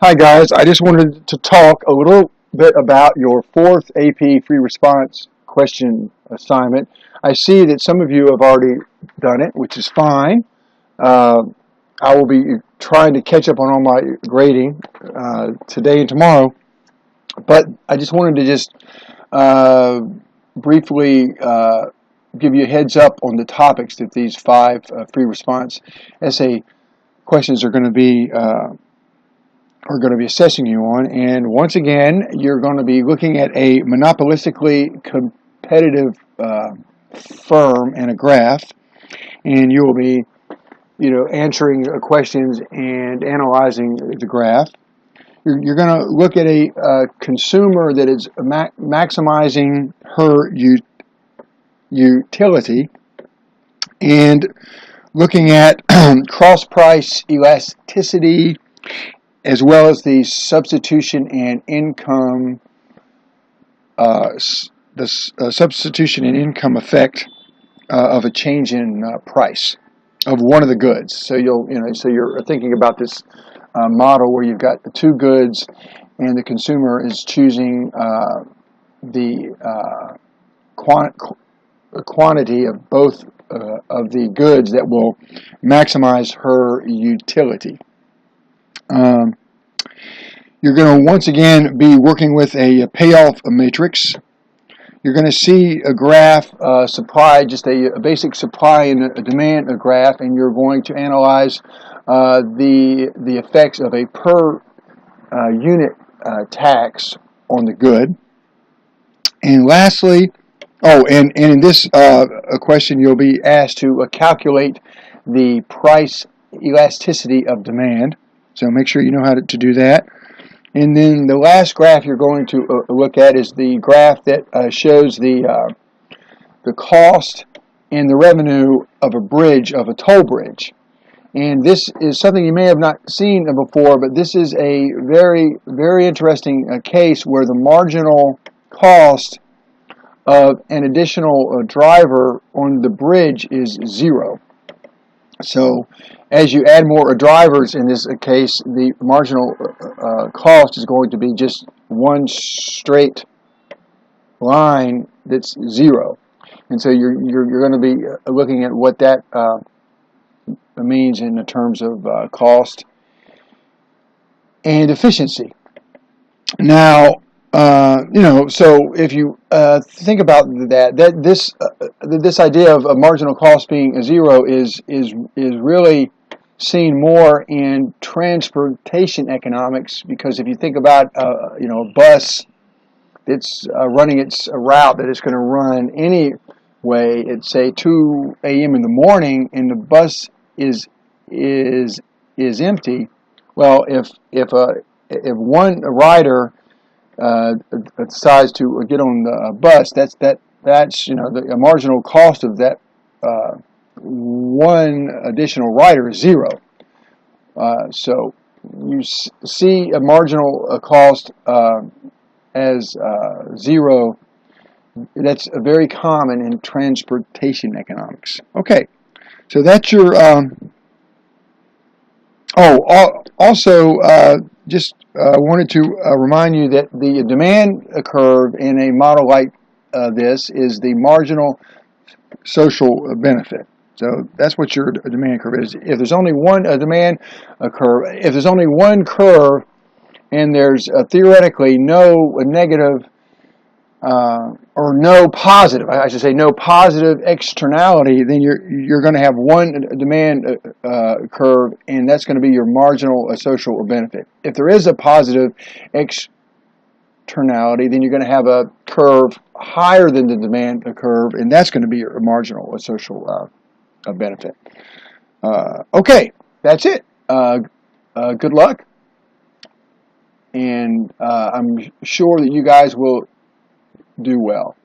Hi guys, I just wanted to talk a little bit about your fourth AP free response question assignment. I see that some of you have already done it, which is fine. Uh, I will be trying to catch up on all my grading today and tomorrow, but I just wanted to just uh, briefly give you a heads up on the topics that these five free response essay questions are going to be assessing you on. And once again, you're going to be looking at a monopolistically competitive firm and a graph, and you will be, answering questions and analyzing the graph. You're going to look at a consumer that is maximizing her utility and looking at cross price elasticity as well as the substitution and income, substitution and income effect of a change in price of one of the goods. So you're thinking about this model where you've got the two goods, and the consumer is choosing the quantity of both of the goods that will maximize her utility. You're going to once again be working with a payoff matrix. You're going to see a graph, supply, just a basic supply and a demand graph, and you're going to analyze the effects of a per unit tax on the good. And lastly, and in this question, you'll be asked to calculate the price elasticity of demand. So make sure you know how to do that. And then the last graph you're going to look at is the graph that shows the cost and the revenue of a toll bridge. And this is something you may have not seen before, but this is a very, very interesting case where the marginal cost of an additional driver on the bridge is zero. So as you add more drivers in this case, the marginal cost is going to be just one straight line that's zero. And so you're going to be looking at what that means in the terms of cost and efficiency. Now, so if you think about this idea of a marginal cost being a zero is really seen more in transportation economics, because if you think about a bus that's running its route that it's going to run anyway at say 2 a.m. in the morning, and the bus is empty. Well, if one rider decides to get on the bus, that's the marginal cost of that one additional rider is zero. So you see a marginal cost as zero. That's very common in transportation economics. Okay, so that's your. Also, just wanted to remind you that the demand curve in a model like this is the marginal social benefit. So that's what your demand curve is. If there's only one demand curve, if there's only one curve, and there's theoretically no negative or no positive, I should say no positive externality, then you're going to have one demand curve, and that's going to be your marginal social benefit. If there is a positive externality, then you're going to have a curve higher than the demand curve, and that's going to be your marginal social benefit. Okay, that's it. Good luck, and I'm sure that you guys will do well.